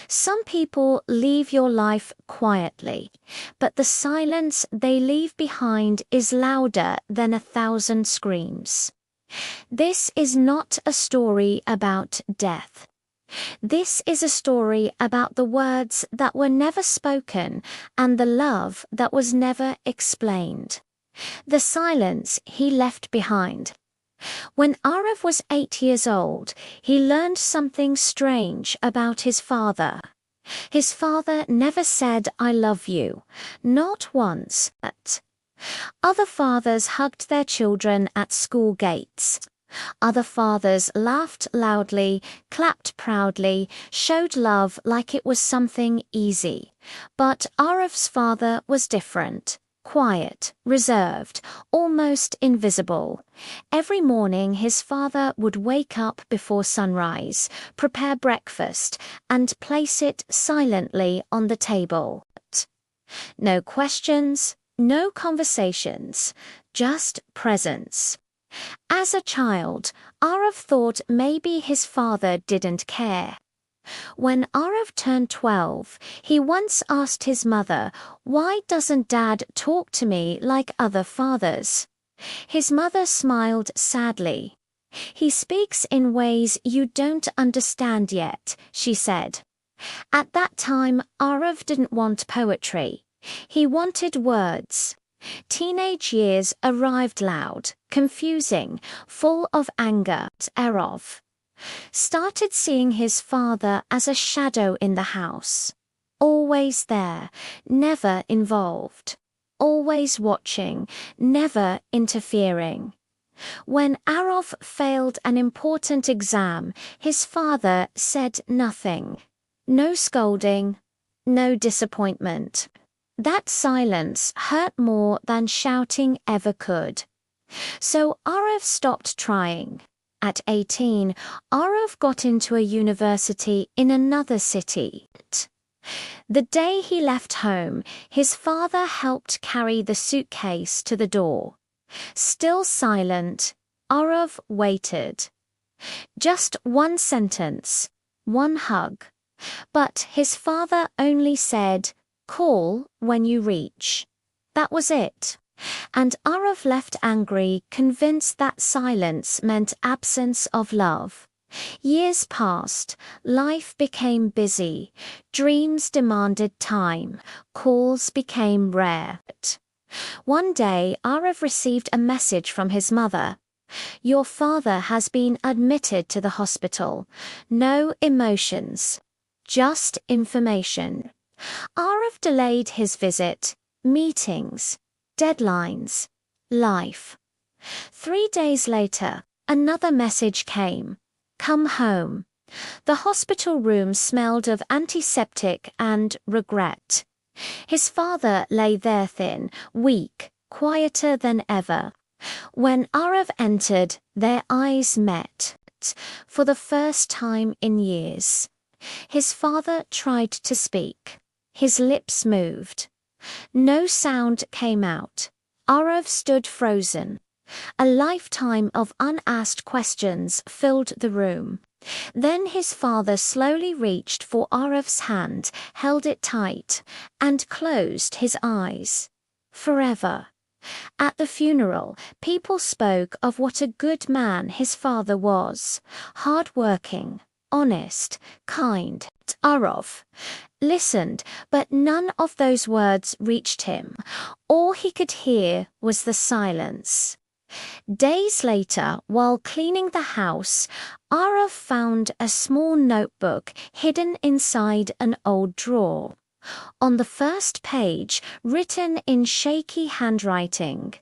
Some people leave your life quietly, but the silence they leave behind is louder than 1,000 screams. This is not a story about death. This is a story about the words that were never spoken and the love that was never explained. The silence he left behind. When Arav was 8 years old, he learned something strange about his father. His father never said, "I love you," not once. Other fathers hugged their children at school gates. Other fathers laughed loudly, clapped proudly, showed love like it was something easy. But Arav's father was different. Quiet, reserved, almost invisible. Every morning his father would wake up before sunrise, prepare breakfast, and place it silently on the table. No questions, no conversations, just presence. As a child, Arav thought maybe his father didn't care. When Arav turned 12, he once asked his mother, "Why doesn't Dad talk to me like other fathers?" His mother smiled sadly. "He speaks in ways you don't understand yet," she said. At that time, Arav didn't want poetry. He wanted words. Teenage years arrived loud, confusing, full of anger. Arav started seeing his father as a shadow in the house. Always there, never involved. Always watching, never interfering. When Arav failed an important exam, his father said nothing. No scolding, no disappointment. That silence hurt more than shouting ever could. So Arav stopped trying. At 18, Arav got into a university in another city. The day he left home, his father helped carry the suitcase to the door. Still silent, Arav waited. Just one sentence, one hug. But his father only said, "Call when you reach." That was it. And Arav left angry, convinced that silence meant absence of love. Years passed, life became busy, dreams demanded time, calls became rare. One day, Arav received a message from his mother. "Your father has been admitted to the hospital. No emotions, just information." Arav delayed his visit, meetings, deadlines, life. 3 days later, another message came. "Come home." The hospital room smelled of antiseptic and regret. His father lay there thin, weak, quieter than ever. When Arav entered, their eyes met. For the first time in years. His father tried to speak. His lips moved. No sound came out. Arav stood frozen. A lifetime of unasked questions filled the room. Then his father slowly reached for Arav's hand, held it tight, and closed his eyes. Forever. At the funeral, people spoke of what a good man his father was. Hard-working, honest, kind. Arav listened, but none of those words reached him. All he could hear was the silence. Days later, while cleaning the house, Arav found a small notebook hidden inside an old drawer. On the first page, written in shaky handwriting,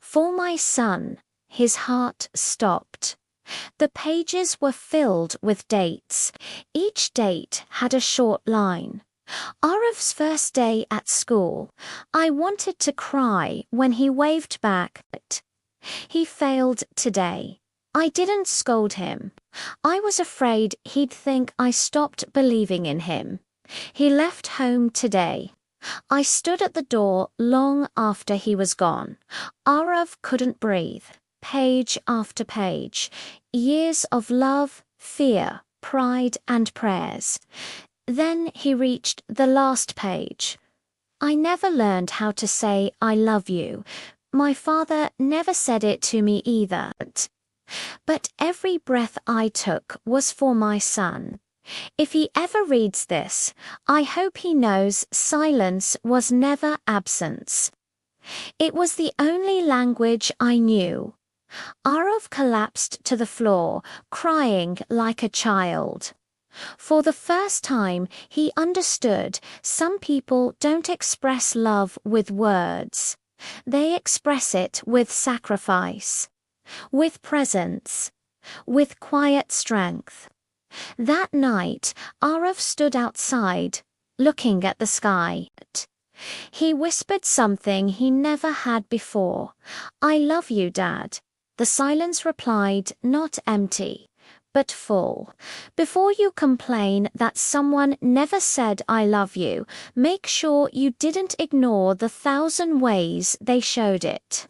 "For my son." His heart stopped. The pages were filled with dates. Each date had a short line. Arav's first day at school. I wanted to cry when he waved back. He failed today. I didn't scold him. I was afraid he'd think I stopped believing in him. He left home today. I stood at the door long after he was gone. Arav couldn't breathe. Page after page. Years of love, fear, pride, and prayers. Then he reached the last page. I never learned how to say I love you. My father never said it to me either. But every breath I took was for my son. If he ever reads this, I hope he knows silence was never absence. It was the only language I knew. Arav collapsed to the floor, crying like a child. For the first time, he understood some people don't express love with words. They express it with sacrifice, with presence, with quiet strength. That night, Arav stood outside, looking at the sky. He whispered something he never had before. I love you, Dad. The silence replied, not empty, but full. Before you complain that someone never said I love you, make sure you didn't ignore the 1,000 ways they showed it.